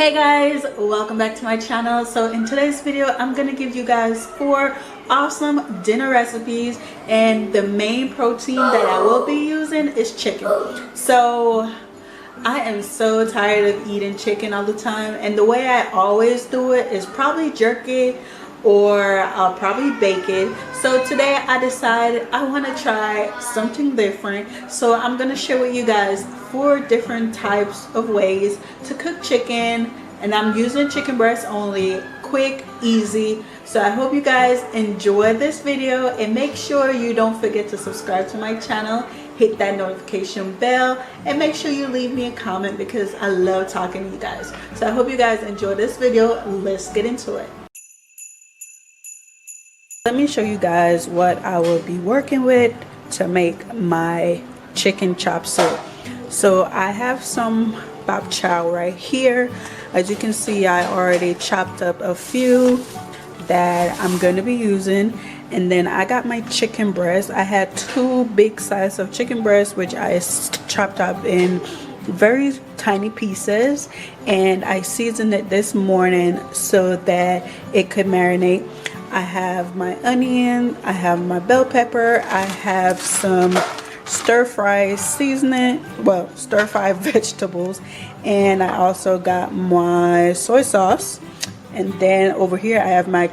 Hey guys, welcome back to my channel. So in today's video I'm gonna give you guys 4 awesome dinner recipes, and the main protein that I will be using is chicken. So I am so tired of eating chicken all the time, and the way I always do it is probably jerk it or I'll probably bake it. So today I decided I want to try something different, so I'm gonna share with you guys 4 different types of ways to cook chicken, and I'm using chicken breast only. Quick, easy. So I hope you guys enjoy this video, and make sure you don't forget to subscribe to my channel, hit that notification bell, and make sure you leave me a comment because I love talking to you guys. So I hope you guys enjoy this video. Let's get into it. Let me show you guys what I will be working with to make my chicken chop suey. So I have some bok chow right here. As you can see, I already chopped up a few that I'm going to be using. And then I got my chicken breast. I had 2 big sizes of chicken breast, which I chopped up in very tiny pieces, and I seasoned it this morning so that it could marinate. I have my onion, I have my bell pepper, I have some stir-fry seasoning, well, stir-fry vegetables, and I also got my soy sauce. And then over here I have my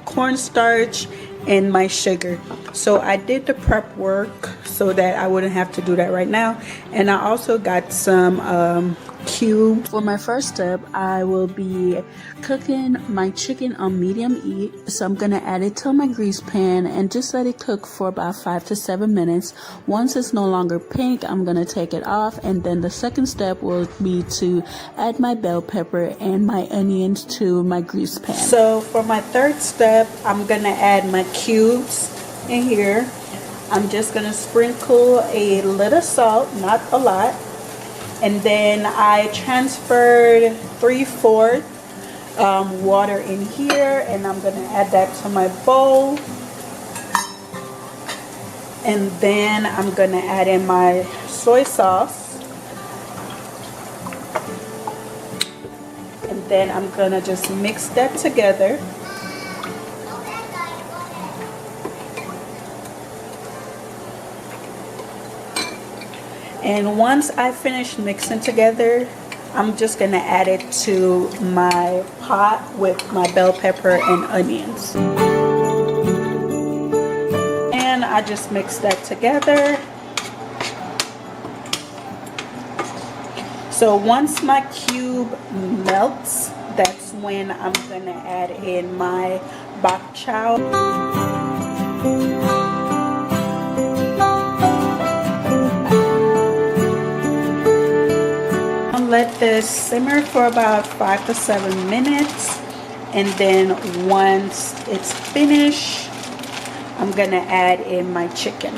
cornstarch and my sugar. So I did the prep work so that I wouldn't have to do that right now. And I also got some cubes. For my first step, I will be cooking my chicken on medium heat. So I'm gonna add it to my grease pan and just let it cook for about 5 to 7 minutes. Once it's no longer pink, I'm gonna take it off, and then the second step will be to add my bell pepper and my onions to my grease pan. So for my third step, I'm gonna add my cubes in here. I'm just gonna sprinkle a little salt, not a lot. And then I transferred 3/4 water in here, and I'm gonna add that to my bowl. And then I'm gonna add in my soy sauce, and then I'm gonna just mix that together. And once I finish mixing together, I'm just gonna add it to my pot with my bell pepper and onions. And I just mix that together. So once my cube melts, that's when I'm gonna add in my bok chow. Let this simmer for about 5 to 7 minutes, and then once it's finished, I'm gonna add in my chicken,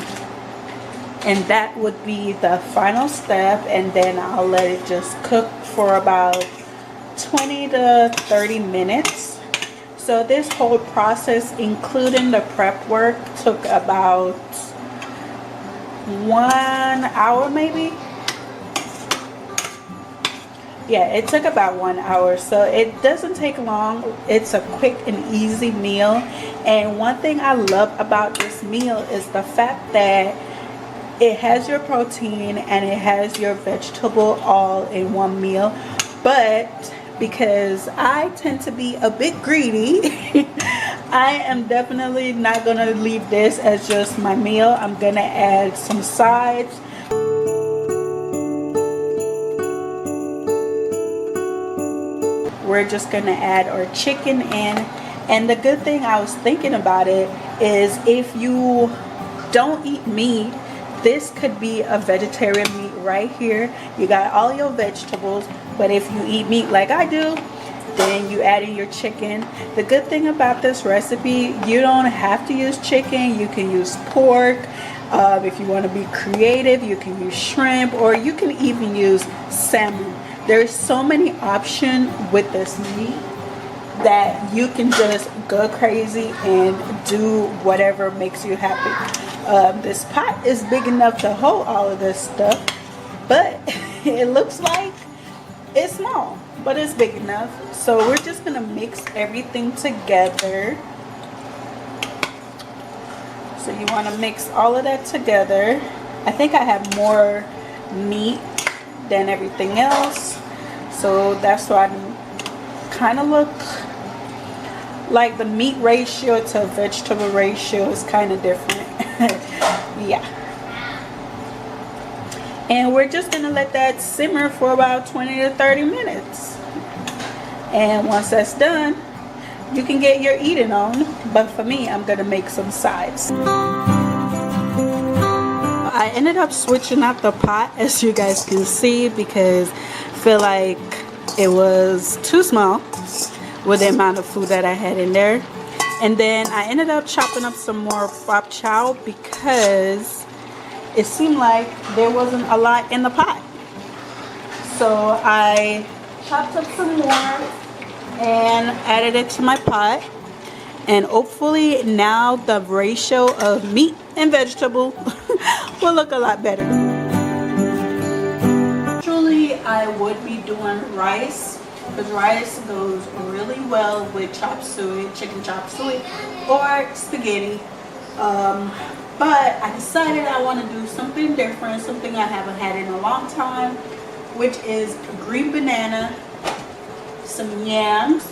and that would be the final step. And then I'll let it just cook for about 20 to 30 minutes. So this whole process, including the prep work, took about 1 hour maybe. Yeah, it took about 1 hour, so it doesn't take long. It's a quick and easy meal. And one thing I love about this meal is the fact that it has your protein and it has your vegetable all in one meal. But because I tend to be a bit greedy, I am definitely not gonna leave this as just my meal. I'm gonna add some sides. We're just gonna add our chicken in. And the good thing I was thinking about it is, if you don't eat meat, this could be a vegetarian meat right here. You got all your vegetables, but if you eat meat like I do, then you add in your chicken. The good thing about this recipe, you don't have to use chicken. You can use pork. If you want to be creative, you can use shrimp, or you can even use salmon. There's so many options with this meat that you can just go crazy and do whatever makes you happy. This pot is big enough to hold all of this stuff, but it looks like it's small. but it's big enough. So we're just gonna mix everything together. So you want to mix all of that together. I think I have more meat than everything else, so that's why I kind of look like the meat ratio to vegetable ratio is kind of different. Yeah. And we're just gonna let that simmer for about 20 to 30 minutes. And once that's done, you can get your eating on. But for me, I'm gonna make some sides. I ended up switching out the pot, as you guys can see, because I feel like it was too small with the amount of food that I had in there. And then I ended up chopping up some more bok chow because it seemed like there wasn't a lot in the pot. So I chopped up some more and added it to my pot. And hopefully now the ratio of meat and vegetable will look a lot better. Actually, I would be doing rice, because rice goes really well with chop suey, chicken chop suey, or spaghetti. But I decided I want to do something different, something I haven't had in a long time, which is green banana, some yams,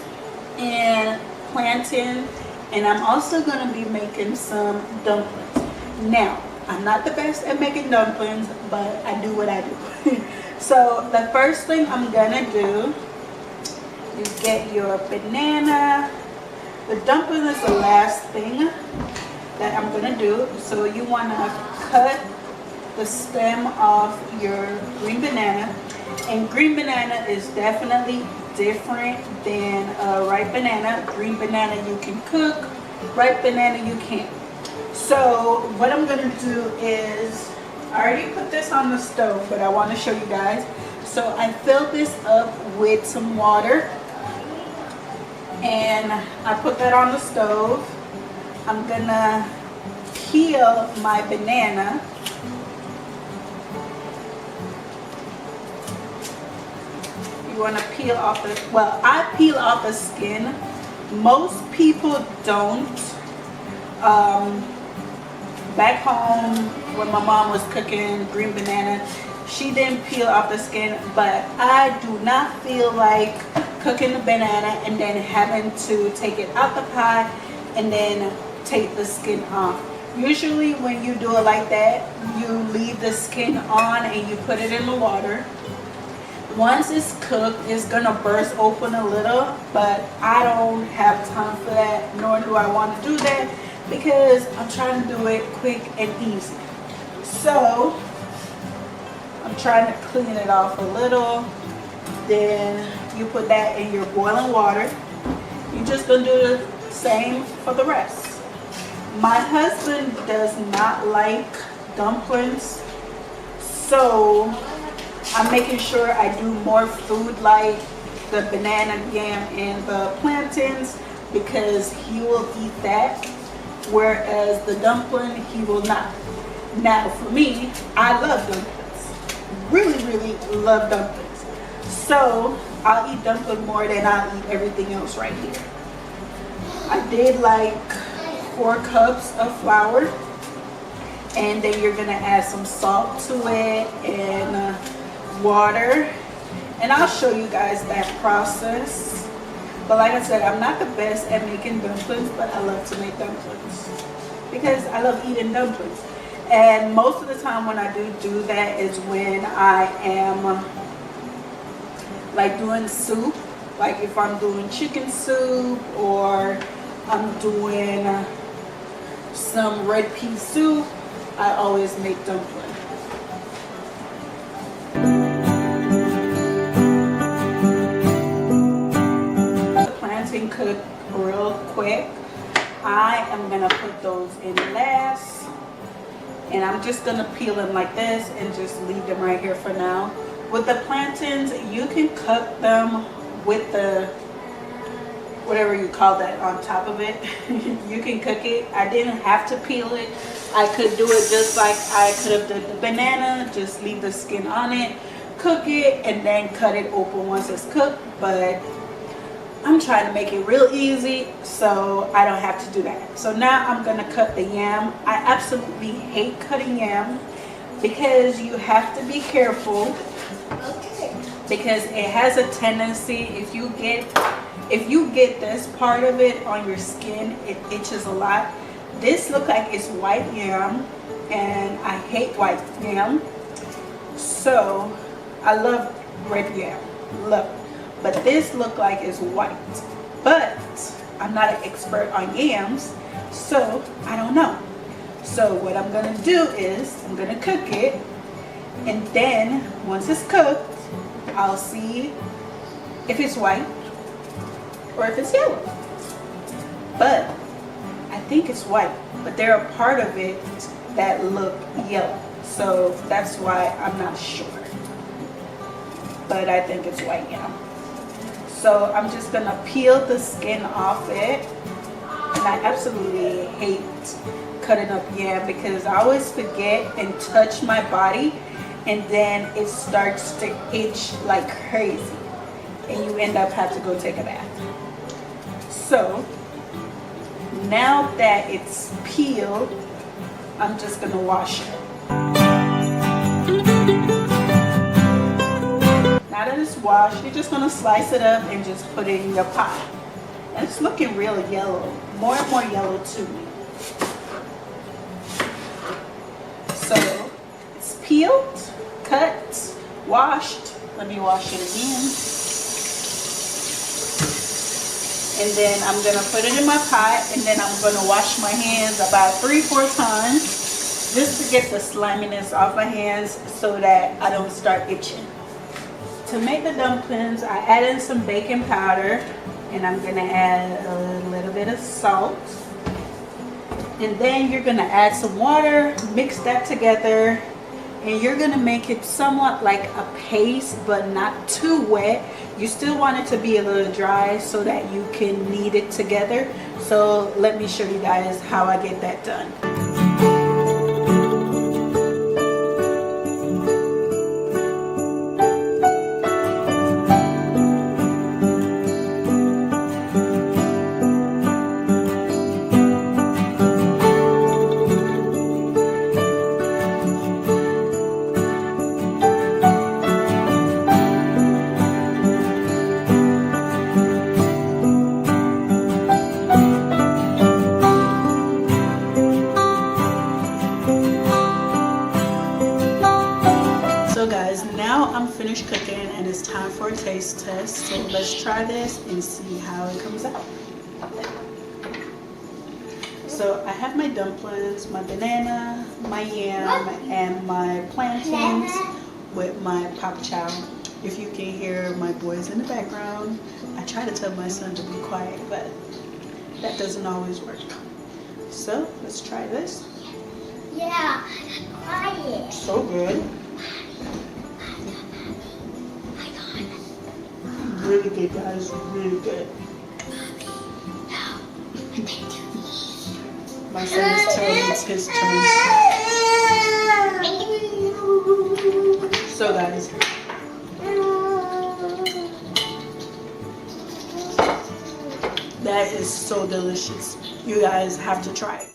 and plantain. And I'm also going to be making some dumplings. Now, I'm not the best at making dumplings, but I do what I do. So the first thing I'm going to do is get your banana. The dumpling is the last thing that I'm going to do. So you want to cut the stem off your green banana. And green banana is definitely different than ripe banana. Green banana you can cook, ripe banana you can't. So what I'm gonna do is, I already put this on the stove, but I want to show you guys. So I filled this up with some water and I put that on the stove. I'm gonna peel my banana. You want to peel off the, well, I peel off the skin. Most people don't. Back home when my mom was cooking green banana, she didn't peel off the skin, but I do not feel like cooking the banana and then having to take it out the pot and then take the skin off. Usually when you do it like that, you leave the skin on and you put it in the water. Once it's cooked, it's gonna burst open a little, but I don't have time for that, nor do I want to do that, because I'm trying to do it quick and easy. So I'm trying to clean it off a little. Then you put that in your boiling water. You're just gonna do the same for the rest. My husband does not like dumplings, so I'm making sure I do more food like the banana, yam, and the plantains, because he will eat that, whereas the dumpling he will not. Now for me, I love dumplings. Really love dumplings. So I'll eat dumpling more than I'll eat everything else right here. I did like 4 cups of flour, and then you're gonna add some salt to it and water, and I'll show you guys that process. But like I said, I'm not the best at making dumplings, but I love to make dumplings because I love eating dumplings. And most of the time when I do that is when I am like doing soup, like if I'm doing chicken soup or I'm doing some red pea soup, I always make dumplings. Cook real quick. I am gonna put those in last, and I'm just gonna peel them like this and just leave them right here for now. With the plantains, you can cook them with the whatever you call that on top of it. You can cook it. I didn't have to peel it. I could do it just like I could have done the banana, just leave the skin on it, cook it and then cut it open once it's cooked, but I'm trying to make it real easy so I don't have to do that. So now I'm gonna cut the yam. I absolutely hate cutting yam because you have to be careful, because it has a tendency, if you get this part of it on your skin, it itches a lot. This looks like it's white yam, and I hate white yam. So I love red yam, love it. But this look like it's white. But I'm not an expert on yams, so I don't know. So what I'm gonna do is I'm gonna cook it, and then once it's cooked, I'll see if it's white or if it's yellow. But I think it's white, but there are part of it that look yellow, so that's why I'm not sure. But I think it's white yam. So I'm just gonna peel the skin off it, and I absolutely hate cutting up yam because I always forget and touch my body, and then it starts to itch like crazy, and you end up having to go take a bath. So now that it's peeled, I'm just gonna wash it. Now that it's washed, you're just gonna slice it up and just put it in your pot. And it's looking real yellow, more and more yellow to me. So it's peeled, cut, washed. Let me wash it again. And then I'm gonna put it in my pot, and then I'm gonna wash my hands about 3-4 times just to get the sliminess off my hands so that I don't start itching. To make the dumplings, I add in some baking powder, and I'm gonna add a little bit of salt. And then you're gonna add some water, mix that together, and you're gonna make it somewhat like a paste, but not too wet. You still want it to be a little dry so that you can knead it together. So let me show you guys how I get that done. So guys, now I'm finished cooking and it's time for a taste test. So let's try this and see how it comes out. So I have my dumplings, my banana, my yam, and my plantains with my pop chow. If you can hear my boys in the background, I try to tell my son to be quiet, but that doesn't always work. So let's try this. Yeah, quiet. So good. Really good, guys, really good. My son is telling me it's his turn. So guys, that is so delicious. You guys have to try it.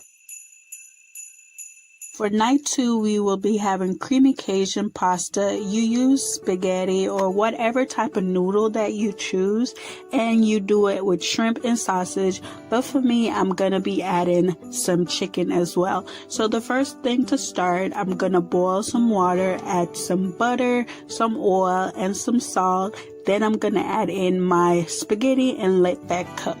For night 2, we will be having creamy Cajun pasta. You use spaghetti or whatever type of noodle that you choose, and you do it with shrimp and sausage. But for me, I'm going to be adding some chicken as well. So the first thing to start, I'm going to boil some water, add some butter, some oil, and some salt. Then I'm going to add in my spaghetti and let that cook.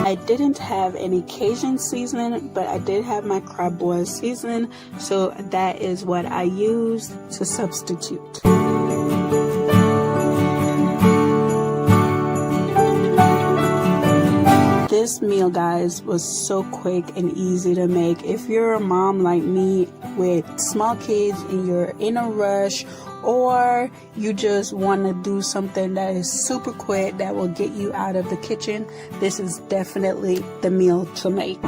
I didn't have any Cajun seasoning, but I did have my crab boil seasoning, so that is what I used to substitute. This meal, guys, was so quick and easy to make. If you're a mom like me with small kids and you're in a rush, or you just want to do something that is super quick that will get you out of the kitchen, this is definitely the meal to make.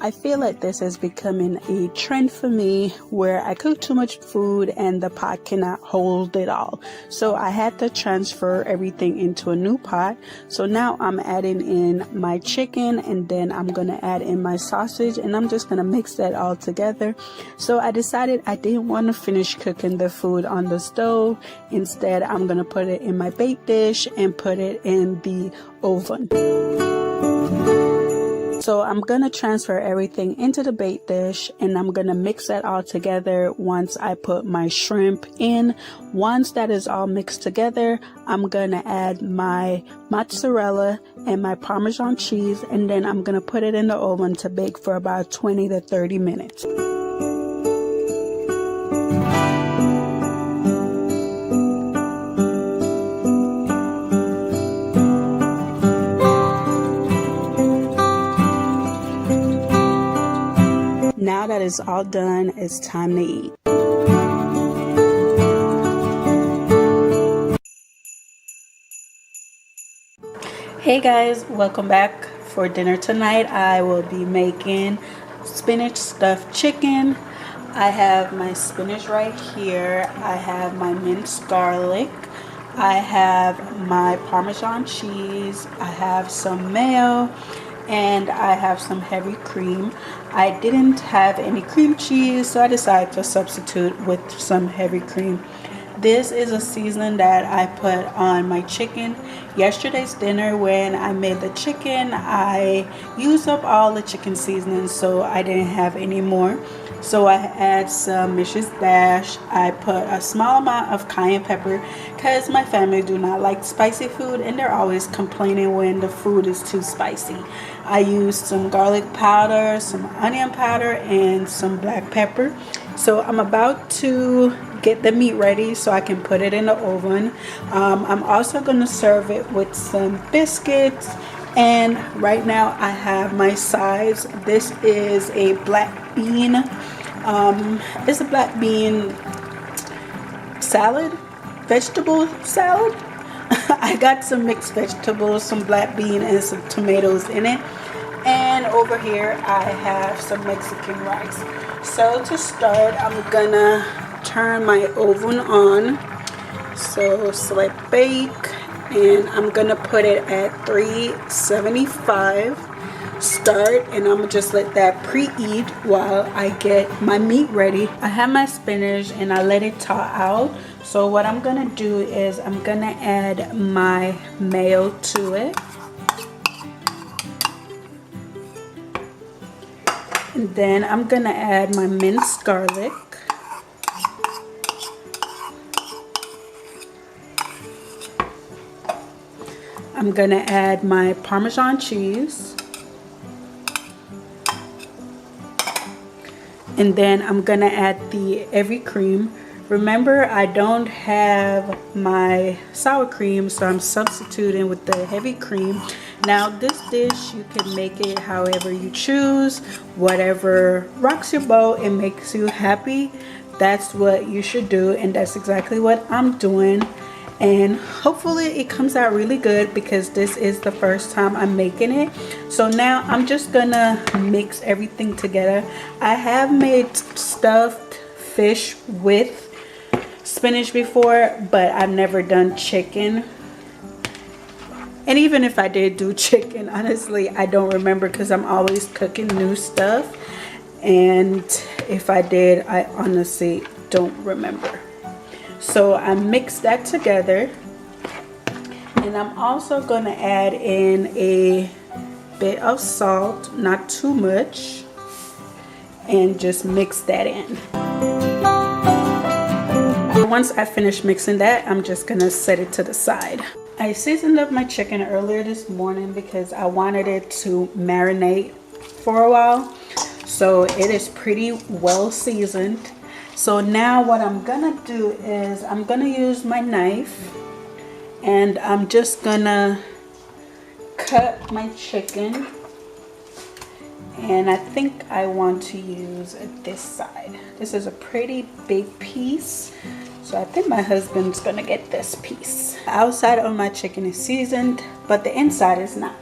I feel like this is becoming a trend for me where I cook too much food and the pot cannot hold it all. So I had to transfer everything into a new pot. So now I'm adding in my chicken, and then I'm going to add in my sausage, and I'm just going to mix that all together. So I decided I didn't want to finish cooking the food on the stove. Instead, I'm going to put it in my bake dish and put it in the oven. So I'm going to transfer everything into the bake dish, and I'm going to mix that all together once I put my shrimp in. Once that is all mixed together, I'm going to add my mozzarella and my Parmesan cheese, and then I'm going to put it in the oven to bake for about 20 to 30 minutes. Now that it's all done, it's time to eat. Hey guys, welcome back. For dinner tonight, I will be making spinach stuffed chicken. I have my spinach right here. I have my minced garlic. I have my Parmesan cheese. I have some mayo. And I have some heavy cream. I didn't have any cream cheese, so I decided to substitute with some heavy cream. This is a seasoning that I put on my chicken. Yesterday's dinner, when I made the chicken, I used up all the chicken seasoning, so I didn't have any more. So I add some Mrs. Dash. I put a small amount of cayenne pepper because my family do not like spicy food, and they're always complaining when the food is too spicy. I used some garlic powder, some onion powder, and some black pepper. So I'm about to get the meat ready so I can put it in the oven. I'm also going to serve it with some biscuits. And right now I have my sides. This is a black bean. It's a black bean salad, vegetable salad. I got some mixed vegetables, some black bean and some tomatoes in it. And over here I have some Mexican rice. So to start, I'm gonna turn my oven on. So select bake, and I'm gonna put it at 375. Start, and I'm gonna just let that preheat while I get my meat ready. I have my spinach and I let it thaw out. So what I'm gonna do is I'm gonna add my mayo to it. And then I'm gonna add my minced garlic. I'm gonna add my Parmesan cheese. And then I'm gonna add the heavy cream. Remember, I don't have my sour cream, so I'm substituting with the heavy cream. Now this dish, you can make it however you choose, whatever rocks your boat and makes you happy. That's what you should do, and that's exactly what I'm doing. And hopefully it comes out really good because this is the first time I'm making it. So now I'm just gonna mix everything together. I have made stuffed fish with spinach before, but I've never done chicken. And even if I did do chicken, honestly, I don't remember because I'm always cooking new stuff. And if I did, I honestly don't remember. So I mixed that together. And I'm also going to add in a bit of salt, not too much. And just mix that in. Once I finish mixing that, I'm just going to set it to the side. I seasoned up my chicken earlier this morning because I wanted it to marinate for a while. So it is pretty well seasoned. So now what I'm gonna do is I'm gonna use my knife and I'm just gonna cut my chicken. And I think I want to use this side. This is a pretty big piece. So I think my husband's gonna get this piece. The outside of my chicken is seasoned, but the inside is not.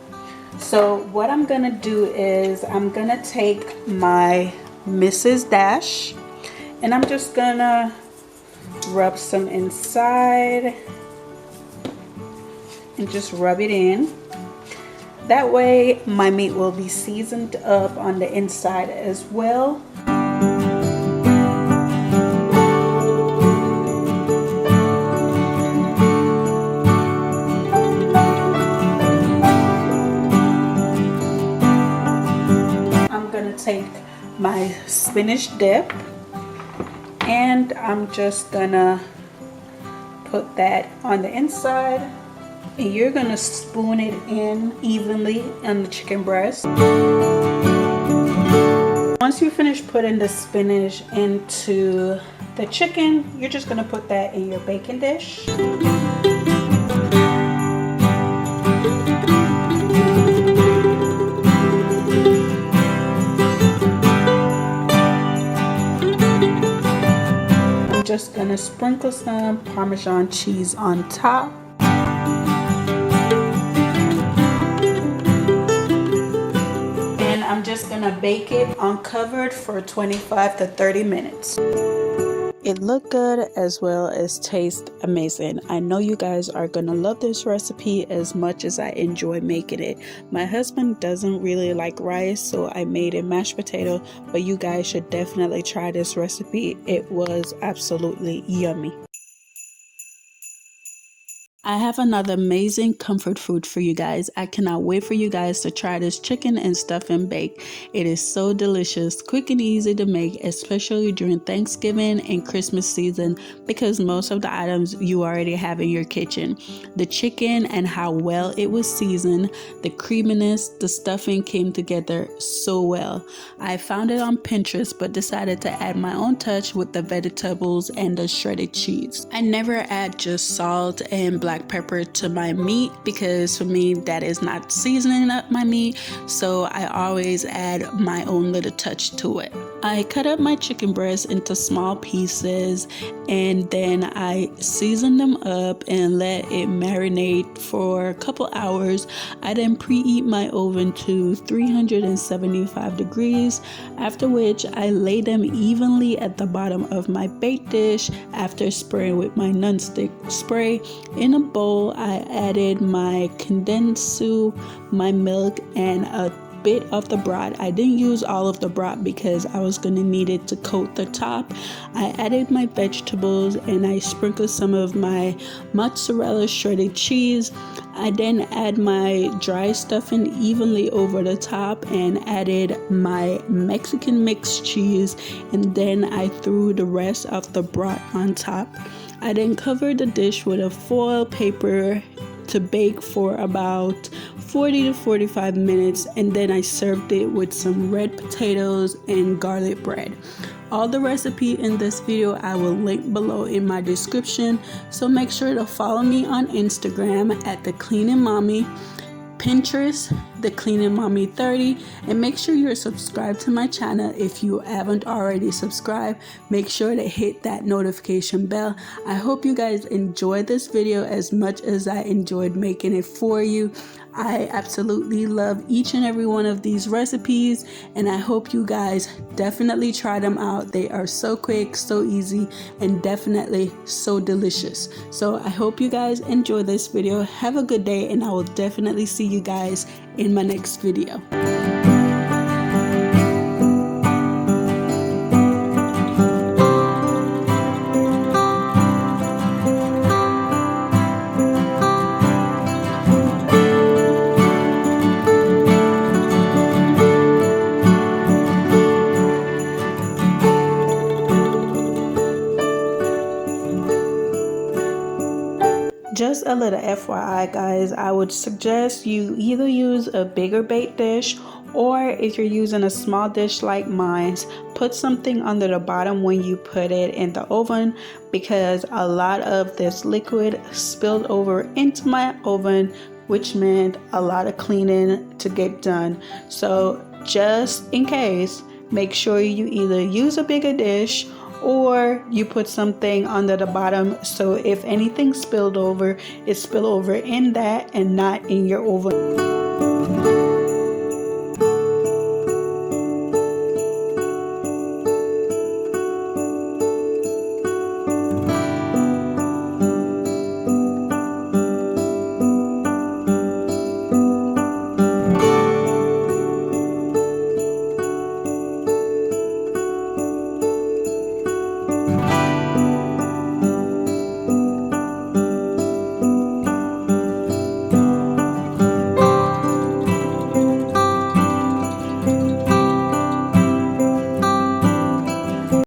So what I'm gonna do is I'm gonna take my Mrs. Dash and I'm just gonna rub some inside and just rub it in. That way my meat will be seasoned up on the inside as well. Take my spinach dip and I'm just gonna put that on the inside, and you're gonna spoon it in evenly on the chicken breast. Once you finish putting the spinach into the chicken, you're just gonna put that in your baking dish. Just gonna sprinkle some Parmesan cheese on top. And I'm just gonna bake it uncovered for 25 to 30 minutes. It looked good as well as taste amazing. I know you guys are gonna love this recipe as much as I enjoy making it. My husband doesn't really like rice, so I made a mashed potato, but you guys should definitely try this recipe. It was absolutely yummy. I have another amazing comfort food for you guys. I cannot wait for you guys to try this chicken and stuff and bake. It is so delicious, quick and easy to make, especially during Thanksgiving and Christmas season, because most of the items you already have in your kitchen. The chicken and how well it was seasoned, the creaminess, the stuffing came together so well. I found it on Pinterest but decided to add my own touch with the vegetables and the shredded cheese. I never add just salt and black pepper to my meat because for me that is not seasoning up my meat, so I always add my own little touch to it. I cut up my chicken breast into small pieces and then I season them up and let it marinate for a couple hours. I then preheat my oven to 375 degrees, after which I lay them evenly at the bottom of my bake dish after spraying with my nonstick spray. In a bowl, I added my condensed soup, my milk, and a bit of the broth. I didn't use all of the broth because I was going to need it to coat the top. I added my vegetables and I sprinkled some of my mozzarella shredded cheese. I then add my dry stuffing evenly over the top and added my Mexican mixed cheese, and then I threw the rest of the broth on top. I then covered the dish with a foil paper to bake for about 40 to 45 minutes, and then I served it with some red potatoes and garlic bread. All the recipe in this video I will link below in my description, so make sure to follow me on Instagram at Thecleaningmommy, Pinterest Thecleaningmommy30, and make sure you're subscribed to my channel if you haven't already subscribed. Make sure to hit that notification bell. I hope you guys enjoyed this video as much as I enjoyed making it for you. I absolutely love each and every one of these recipes, and I hope you guys definitely try them out. They are so quick, so easy, and definitely so delicious. So I hope you guys enjoy this video. Have a good day, and I will definitely see you guys in my next video. Just a little FYI guys, I would suggest you either use a bigger bake dish, or if you're using a small dish like mine, put something under the bottom when you put it in the oven, because a lot of this liquid spilled over into my oven, which meant a lot of cleaning to get done. So just in case, make sure you either use a bigger dish or you put something under the bottom, so if anything spilled over, it spill over in that and not in your oven.